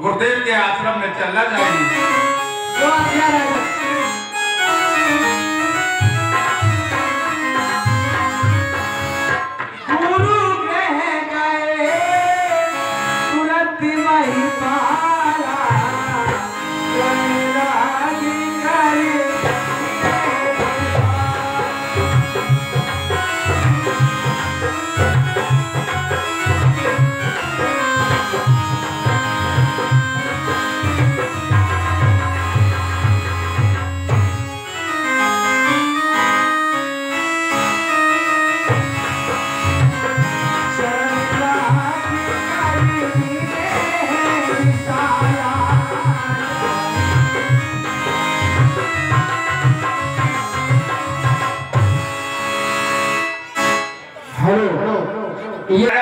गुरुदेव के आश्रम में चलना चाहिए।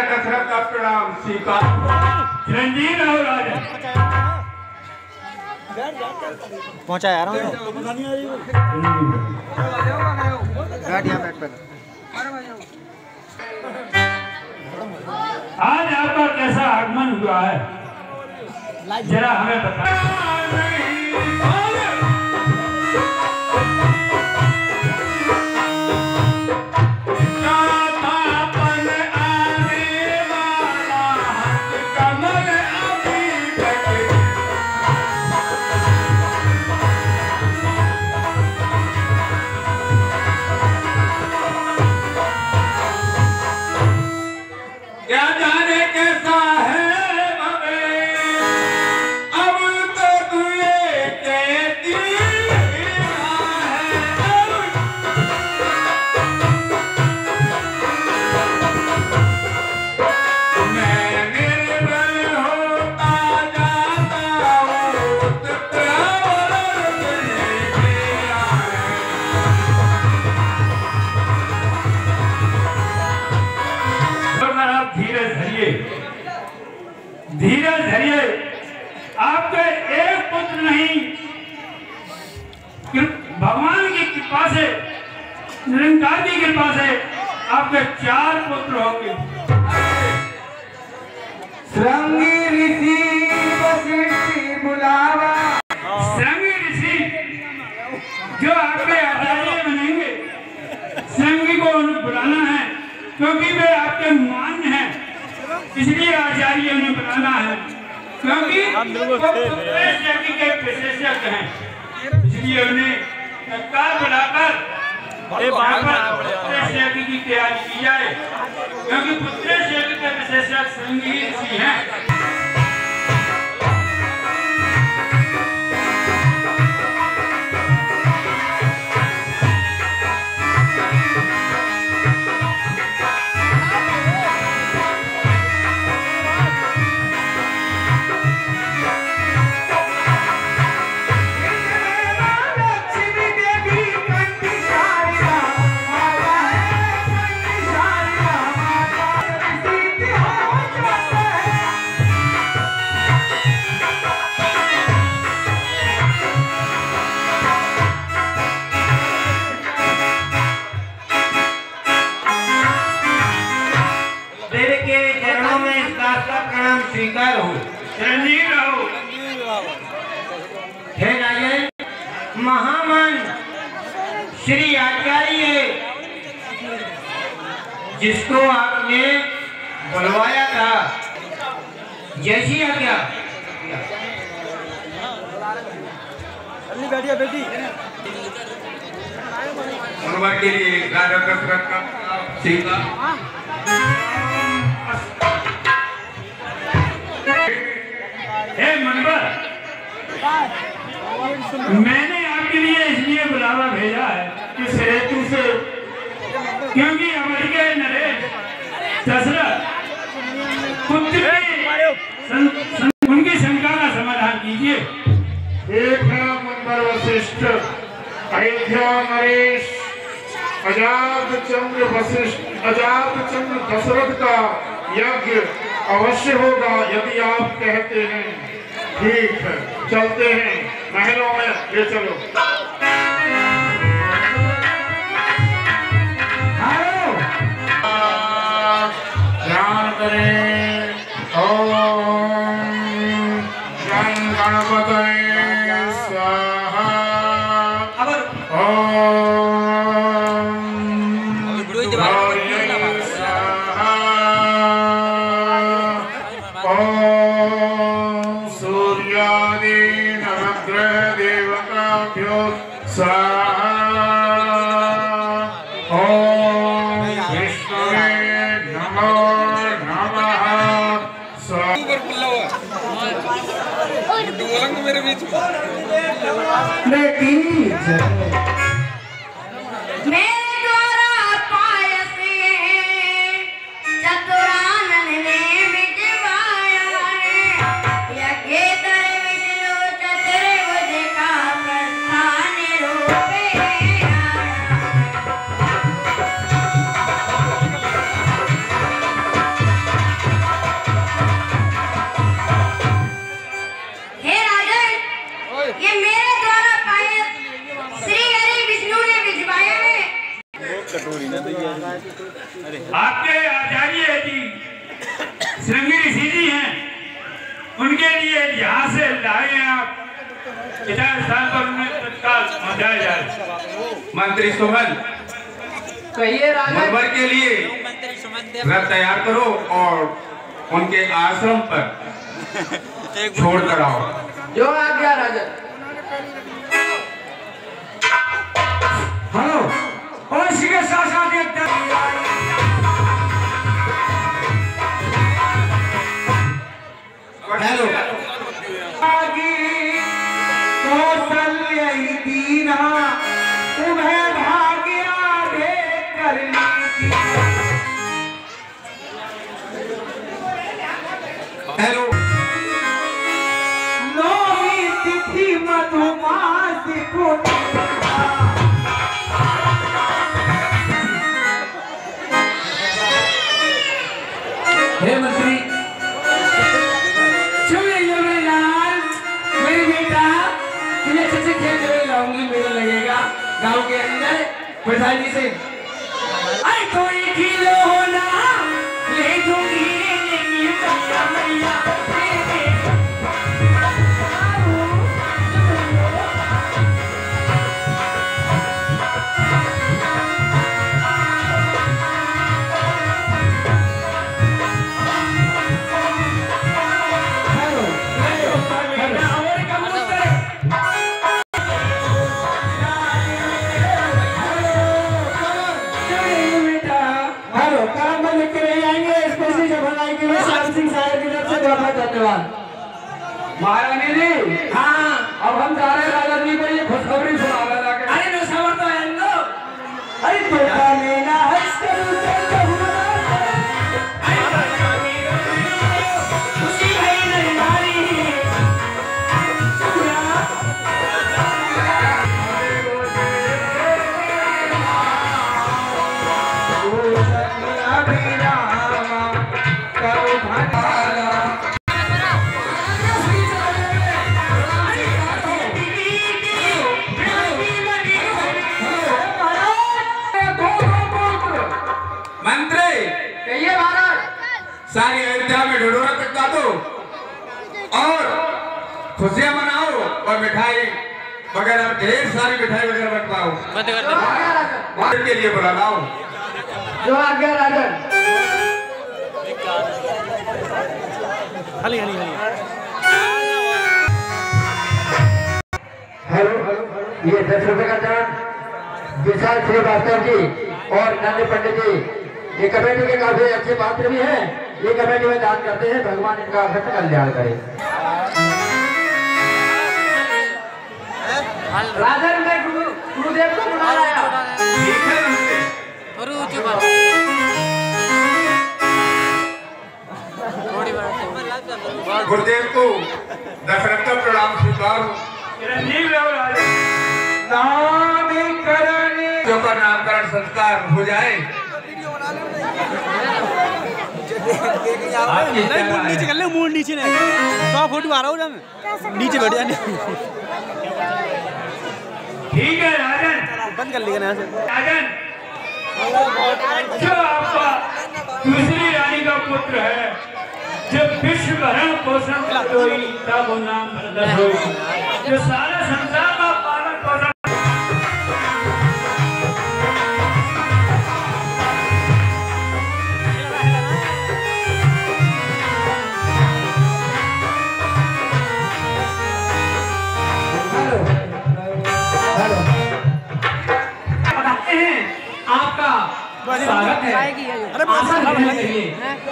कसरत का प्रणाम स्वीकार। चिरंजीव रहो राजा। पहुंचा यार आज आपका कैसा आगमन हुआ है जरा हमें बताएं। धीरज धरिए, आपके एक पुत्र नहीं, भगवान की कृपा से, निरंकार की कृपा से आपके 4 पुत्र होंगे। श्रृंगी ऋषि बुलावा, श्रृंगी ऋषि जो आपके आचार्य बनेंगे, श्रृंगी को बुलाना है क्योंकि वे आपके मान्य हैं, इसलिए आचार्य ने बुलाना है क्योंकि वो पुत्रेश्वरी के विशेषज्ञ हैं, इसलिए उन्हें तत्काल बुलाकर पुत्रेश्वरी की तैयारी की जाए क्योंकि पुत्रेश्वरी के विशेषज्ञ श्रृंगी ऋषि हैं। स्वीकार हो, चिरंजीव रहो। हे राजन, महामन श्री आचार्य जिसको आपने बुलवाया था, जैसी आज्ञा। बैठिए बेटी के लिए राजा दशरथ का स्वीकार। हे मनवर, मैंने आपके लिए इसलिए बुलावा भेजा है कि हेतु से क्योंकि हमारे के नरेश दशरथ पुत्र उनकी शंका का समाधान कीजिए। एक है मनवर वशिष्ठ, अयोध्या नरेश अजात चंद्र दशरथ का यज्ञ अवश्य होगा यदि आप कहते हैं। ठीक है, चलते हैं महलों में, ले चलो। ध्यान करें। ओम गणपतये स्वाहा। ओम सूर्यादि नवग्रह देवताभ्यो स्वाहा। ओम विष्णुवे नमो नमः मेरे बीच आपके आचार्य जी श्रृंगी ऋषि जी हैं, उनके लिए यहाँ से लाए हैं आप इधर स्थान पर उन्हें तत्काल पहुँचाया जाए। मंत्री सुमन कहिए राजा के लिए रथ तैयार करो और उनके आश्रम पर छोड़ कर आओ। जो आ गया राजा। हेलो और इसी के साथ साथ एक हेलो कौशल्य दीना तुम्हें भाग्या दे कर हेलो नौमी तिथि मधुमास को हे मंत्री गांव के अंदर प्रधानी से अरे कोई किलो ना ले दूंगी मैया महारानी जी। हाँ अब हम जा रहे हैं राजा जी को ये खुशखबरी सुनाने जाके। अरे नो सबर तो है नो। अरे तो लेना हंस कर खुशी भई नहीं नारी सारी अयोध्या में ढिढोरा पिटवा दो और खुशियां मनाओ और मिठाई वगैरह ढेर सारी मिठाई वगैरह बंटवाओ। के लिए बुला लाओ। जो आ गया राजा। हेलो ये 10 रुपए का दान विशाल श्रीवास्तव जी और नंद पंडित जी ये कमेटी के काफी अच्छे पात्र भी हैं। ये कमेटी में दान करते हैं, भगवान इनका अखंड कल्याण करे। राजन ने गुरुदेव को बुला लाया। गुरुदेव को दशरथ का प्रणाम स्वीकार जो का नामकरण संस्कार हो जाए। नीचे कर ले, मूड नीचे नहीं तो फोटो आ रहा हूँ नीचे बैठ जाने। ठीक है राजन, बंद कर लेगा यहाँ से। राजन जो आपका दूसरी रानी का पुत्र है जो विश्व भरण पोषण कोई तब नाम प्रदर्श होई, जो सारा संसार का पालन पोषण आपका स्वागत है।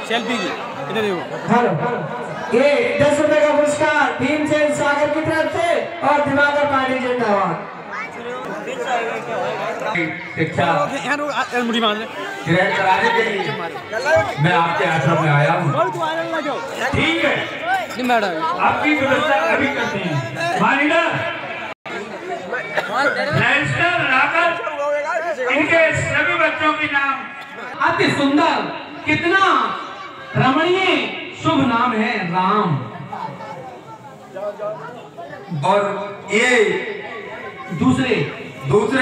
सेल्फी की इधर देखो। ये 10 रुपए का पुरस्कार टीम से सागर की तरफ से और दिवाकर पार्टी जिंदाबाद। शिक्षा मुड़ी मार ले ग्रहण कराने के लिए मैं आपके आश्रम में आया हूँ। ठीक है, आपकी व्यवस्था अभी करते हैं। मानिडर रजिस्टर लाकर इनके सभी बच्चों के नाम। अति सुंदर, कितना रमणीय शुभ नाम है राम। और ये दूसरे पुत्र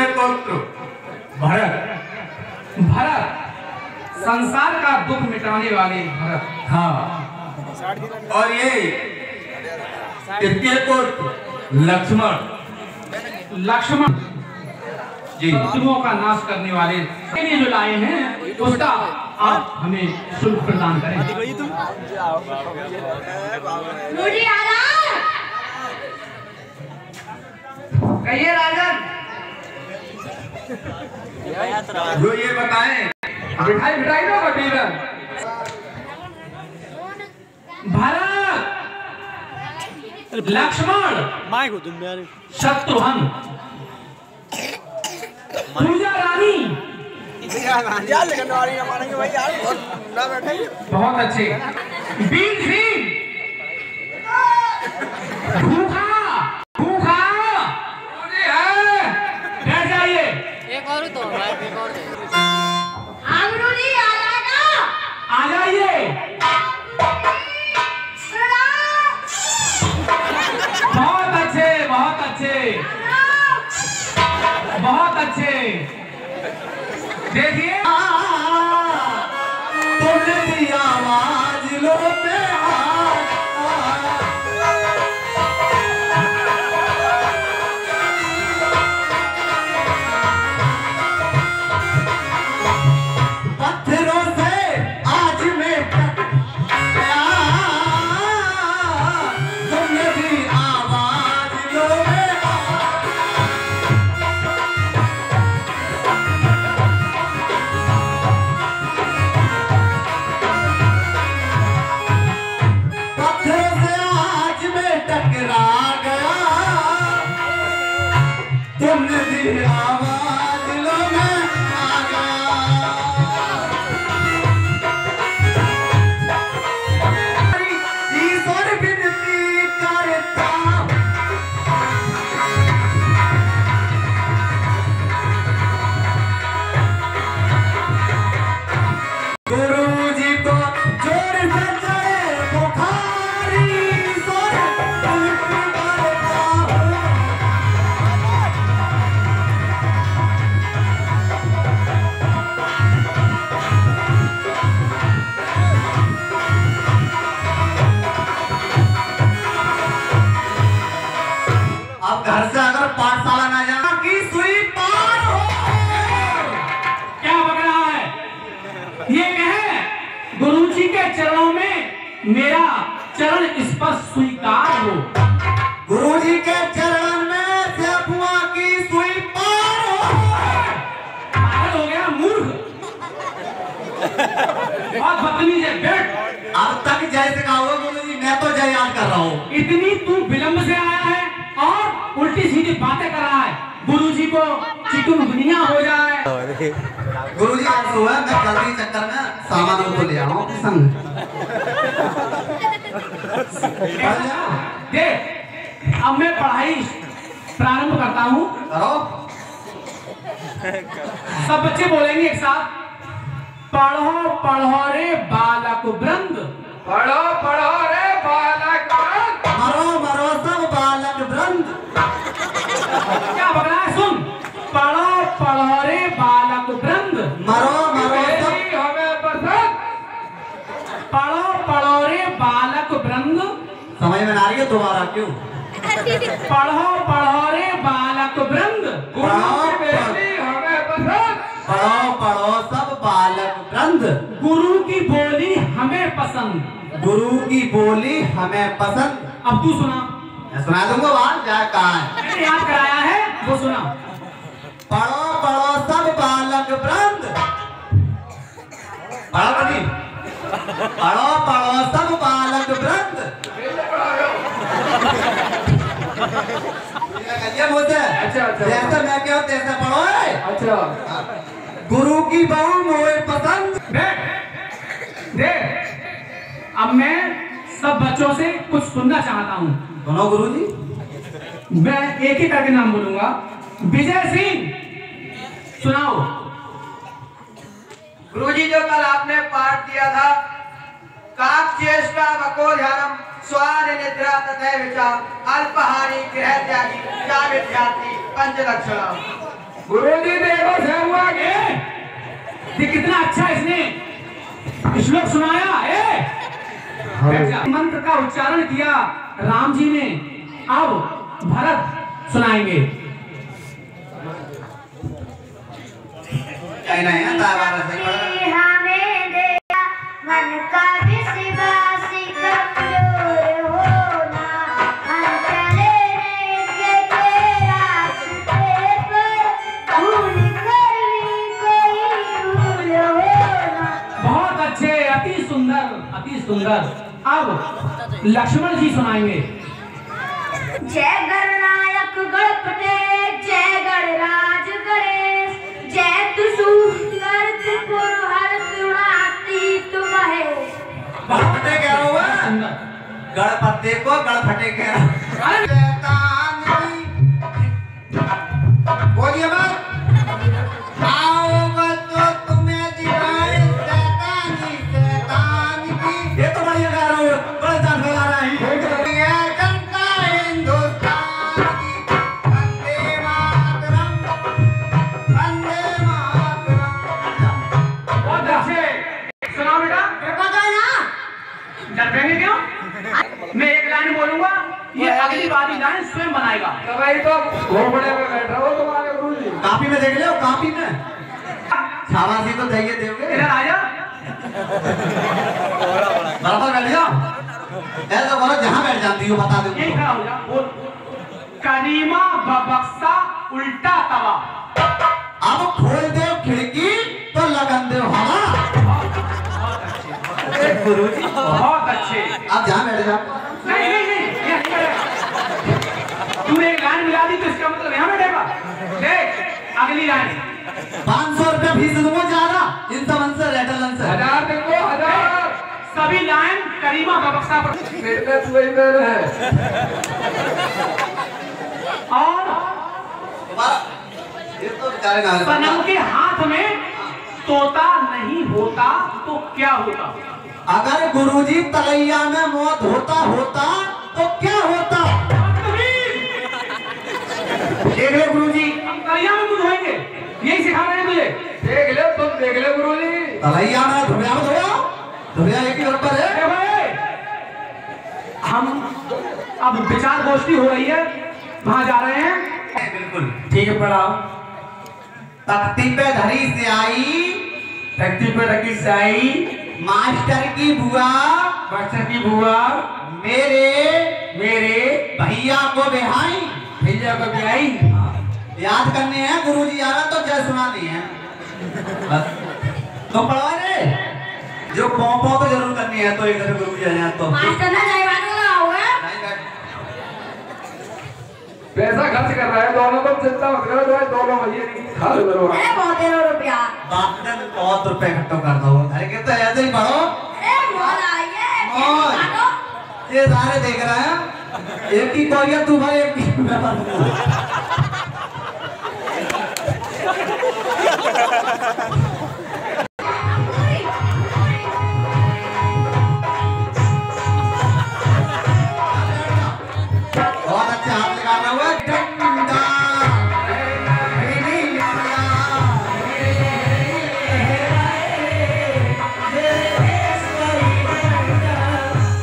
भरत। भरत, संसार का दुख मिटाने वाले भरत। हाँ, और ये तृतीय पुत्र लक्ष्मण। लक्ष्मण जी, शत्रुओं का नाश करने वाले के लिए जो लाए हैं उसका आप हमें शुल्क प्रदान करें। कहिए राजन, जो ये बताएं मिठाई मिठाई दो बटीरा। भरत, लक्ष्मण, माय को तुम यार शत्रुघ्न, पूजा रानी। बहुत अच्छे। वीर सिंह, भूखा भूखा बैठ जाइए। एक और तो एक और दे। आ जाइए। बहुत अच्छे, बहुत अच्छे, बहुत अच्छे। देखिए, तुमने दिया आवाज लो पे पत्थरों से आज मैं तुमने दी आवाज लो पे पत्थर से आज मैं टकरा गया तुमने दी आवाज लो मैं आ गया ईश्वर विनती करता गुरु जी को जोर से चढ़े बुखारी ईश्वर विनती करता अब घर से अगर पाठशाला ना जाना की सुई पार हो क्या बक रहा है? ये कहे गुरु जी के चरणों में मेरा चरण स्पर्श स्वीकार हो। गुरु जी के चरण में से अफुआ की सुई पार हो पागल हो गया, मूर्ख। बहुत बदतमीज है, बैठ। अब तक जय से कहा हुआ गुरु जी मैं तो जय याद कर रहा हूँ इतनी तू विलंब से आया है और उल्टी सीधी बातें कर रहा है। गुरु जी को चिकनगुनिया हो जाए। गुरु जी आज सुबह मैं जल्दी चक्कर में सामानों को ले आऊँ संग देख, अब मैं पढ़ाई प्रारंभ करता हूँ। करो सब बच्चे बोलेंगे एक साथ, पढ़ो पढ़ो रे बालक वृंद। पढ़ो पढ़ो रे बालक। मरो मरो सब बालक वृंद क्या बक रहा है? सुन, पढ़ो पढ़ो रे बालक वृंद। मरो मरो सब हमें पसंद। पढ़ो पढ़ो रे बालक समझ में ना रही है दोबारा क्यों? पढ़ो पढ़ो रे बालक वृंद, पढ़ो पढ़ो सब बालक वृंद, गुरु की बोली हमें पसंद, गुरु की बोली हमें पसंद। अब तू सुना। मैं सुना दूंगा बात, क्या कहा है मैंने याद कराया है वो सुना। पढ़ो पढ़ो सब बालक वृंद, पढ़ो नहीं, पढ़ो पढ़ो सब बालक वृंद। मुझे अच्छा। जैसे मैं क्या तैसे पढ़ो। अच्छा। गुरु की बहू मोए पसंद। देख अब मैं सब बच्चों से कुछ सुनना चाहता हूँ। सुनो गुरुजी। मैं एक ही करके नाम बोलूंगा। विजय सिंह सुनाओ। गुरुजी जो कल आपने पाठ दिया था, काक चेष्टा बको ध्यानम स्वान निद्रा तथा विचार अल्पहानि गृह त्यागी क्या विद्यार्थी पंच लक्षण। गुरुजी देखो हुआ के कितना अच्छा इसने श्लोक सुनाया है। मंत्र का उच्चारण किया राम जी ने। अब भरत सुनाएंगे। मन का विश्वास कमजोर होना, हम चले के रास्ते पर भूल कर भी कोई भूल होना। बहुत अच्छे, अति सुंदर अति सुंदर। अब लक्ष्मण जी सुनाएंगे। जय गणनायक गणपते जय गणराज गणेश, जय त्रिशूलधर त्रिपुरहर त्रिगुणातीत महेश। गणपते कह रहा हुआ, गणपते को गणपते कह रहा। बोलिए मत। आओगे तो तुम्हें दिखाए शैतानी शैतान की। ये तो बढ़िया गा रहा हूँ, बड़ा जान लगा रहा है। जनता हिंदुस्तान की वंदे मातरम, वंदे मातरम। बहुत अच्छे सुनाओ बेटा। डरेंगे क्यों? मैं एक लाइन बोलूंगा, ये अगली वाली लाइन स्वयं बनाएगा। भाई तो घोड़े में बैठ रहा हो तुम्हारे गुरुजी। कापी में देख लो, कापी में शाबाशी तो चाहिए देंगे। इधर आ जा। बराबर बैठ जाओ। ऐसा बोलो जहाँ बैठ जाती हो बता दो। यही खड़ा हो जा। बोल। करीमा बबक्सा उल्टा तवा। अब खोल दो खिड़की तो लगन दो हवा। गुरुजी बहुत अच्छे। आप जहाँ बैठ जाओ। नहीं नहीं नहीं, तूने एक लाइन मिला दी तो इसका मतलब यहाँ बैठेगा। देख अगली लाइन। 500 रुपया फीस दूंगा ज्यादा। इन सब आंसर रेटल आंसर 1000 देखो 1000। सभी लाइन करीमा बबक्सा पर। फिटनेस वही में है। और ये तो बेचारे ना सनम के हाथ में तोता नहीं होता तो क्या होता? अगर गुरुजी तलैया में मौत होता तो क्या होता? देख लो गुरुजी, हम तलैया में खुद होंगे, यही सिखा रहे हैं तुझे। देख लो तुम, देख लो गुरुजी। तलैया में धुरिया में धोया, धुरिया एक ही पर है। हम अब विचार गोष्ठी हो रही है, वहां जा रहे हैं। बिल्कुल ठीक है, पढ़ाओ। तख्ती पे धरी से आई, तख्ती पे रखी से आई, मास्टर की बुआ, मास्टर की बुआ मेरे भैया को बिहाई, भैया को बिहाई। याद करने हैं गुरुजी, आना तो जय सुनानी है बस। तो पढ़वा रे, जो पौ तो जरूर करनी है। तो एक तरह गुरुजी आ जाए तो मास्टर ना जाए बात ना होगा। पैसा खर्च कर रहा है, दोनों को चिंता मत करो, दोनों भैया खा लो। अरे बहुत रुपया। बाप ने बहुत रुपए इकट्ठा कर दो। अरे के तो ऐसे ही पढ़ो। अरे मौज आइए। ये सारे देख रहे हैं, एक ही कोरिया तू भाई, एक ही बहुत अच्छा हाथ लगाना हुआ। डंडा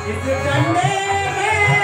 इस डंडे में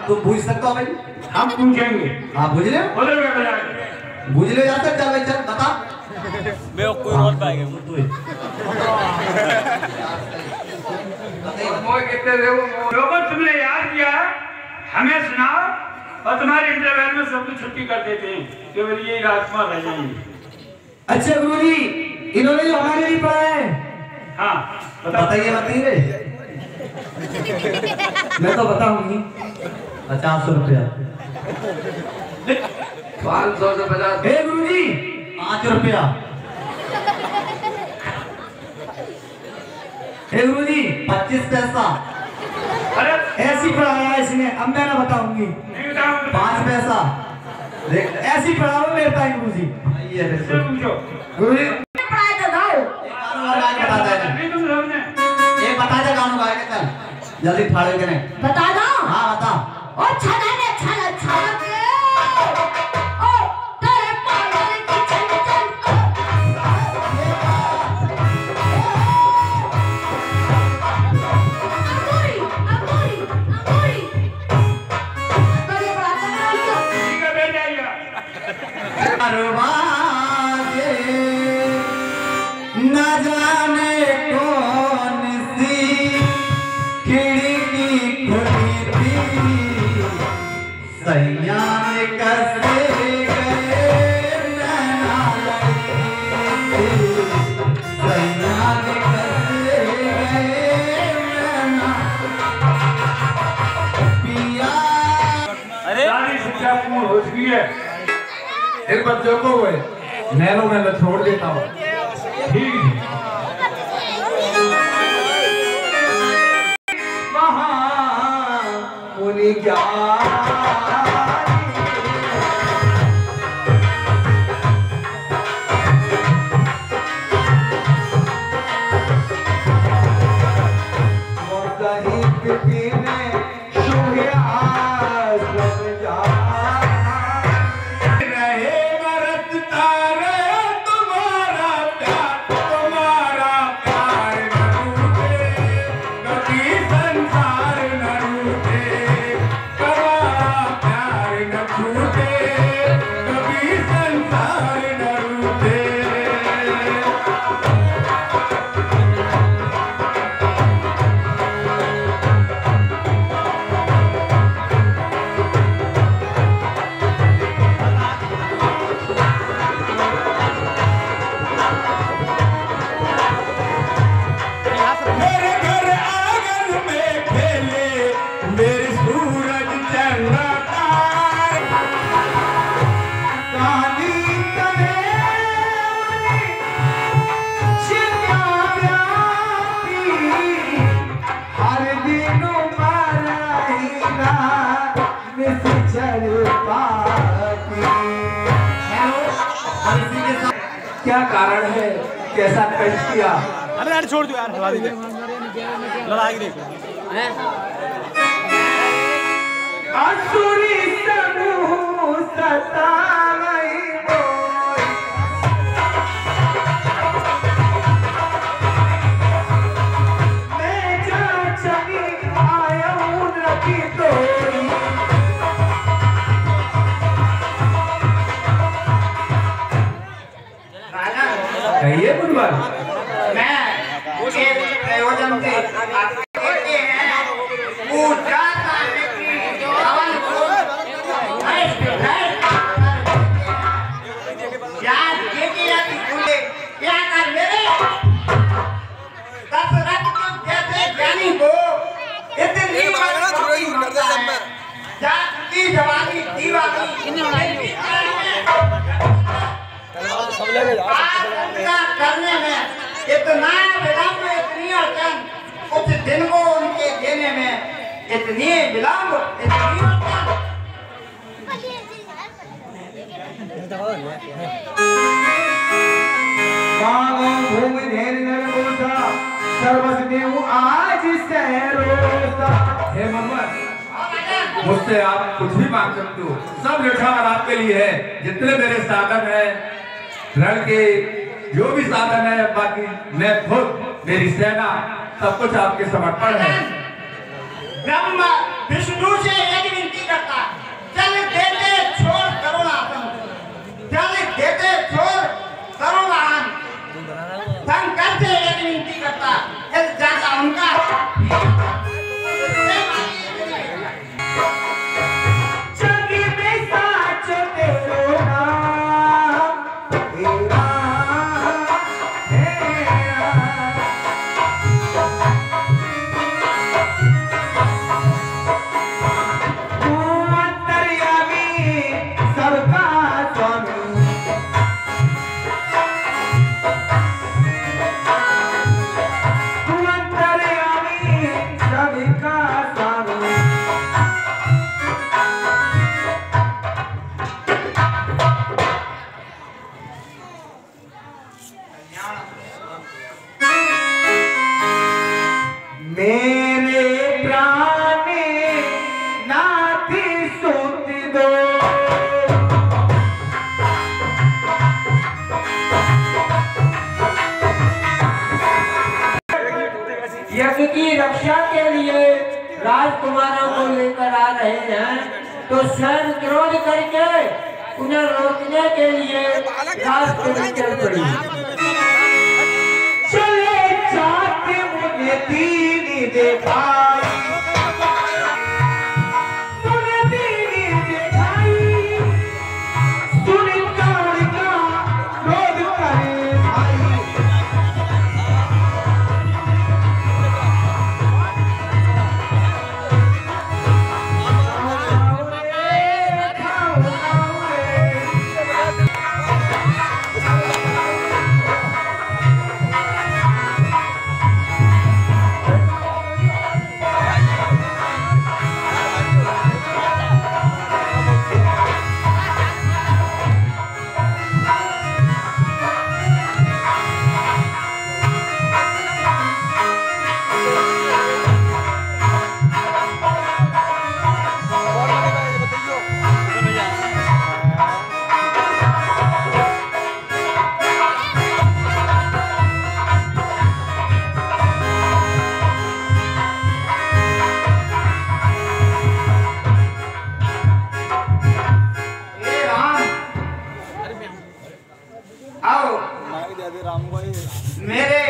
तुम पूछ सकते हो भाई? हम पूछेंगे। आप पूछ ले, पूछ ले जाते चल भाई चल बता। मैं कोई रोल पाएगा लोगों तुमने याद किया, हमें सुनाओ और तुम्हारे इंटरवल में सब कुछ छुट्टी कर देते हैं, केवल ये राजकुमार रह जाएंगे। अच्छा गुरुजी, इन्होंने जो हमारे लिए पढ़ा है, हाँ बताइए बताइए। मैं तो बताऊंगी। 50 रुपया 500 से 50। हे गुरुजी 5 रुपया। हे गुरुजी 25 पैसा। अरे ऐसी पढ़ाया इसने, अब मैं ना बताऊंगी। 5 पैसा ऐसी पढ़ाओ मेरे पास गुरुजी। गुरुजी बता दे गानों गाए के चल जल्दी ठाड़े के नहीं बता दो। हाँ बता। और छाना ने छाना छाना के ओ तेरे पागल की चल चल अमोरी अमोरी अमोरी बड़े बड़ा ठीक है बैठ जाइए। दरवाजे न जाने कौन सी खिड़की खुली थी, सैया ने कैसे गए नैना लगी थी, सैया ने कैसे गए नैना पिया। सारी शिक्षा पूर्ण हो चुकी है। इन बच्चों को हुए नहरों में मैं छोड़ देता हूँ। ठीक है। मुनि क्या क्या कारण है, कैसा कष्ट किया? अरे यार छोड़ दो यार, लड़ा दीजिए, लड़ा के देखो। असुरी समूह सताई बोल, मैं जा चली आया हूँ रखी तोरी। कहिए बुढ़वा। मैं एक प्रयोजन से कहते हैं पूजा करने की हवन को याद देखिए कि क्या कर मेरे दशरथ तुम जैसे ज्ञानी हो इतनी जाति जवानी दीवानी करने में इतना विलंब, इतनी अड़चन कुछ दिन को उनके देने में इतनी विलंब, इतनी अड़चन। भूमि धेर सर्वस देव आज सहरोसा। हे मोहम्मद, मुझसे आप कुछ भी मांग सकते हो, सब निठार आपके लिए है। जितने मेरे साधन है, रण के जो भी साधन है, बाकी मैं खुद, मेरी सेना, सब कुछ आपके समर्पण है। ब्रह्मा विष्णु से एक विनती करता, चल देते छोड़ करुणातम, चल देते छोड़ करुणान, शंकर से एक विनती करता, इस जाता उनका यज्ञ की रक्षा के लिए राजकुमारों को लेकर आ रहे हैं, तो स्वयं क्रोध करके उन्हें रोकने के लिए राजकुमार चल पड़ी। चले जाते मुझे दीन दिखाई, मुझे दीन दिखाई, सुन कान का क्रोध करे भाई। मेरे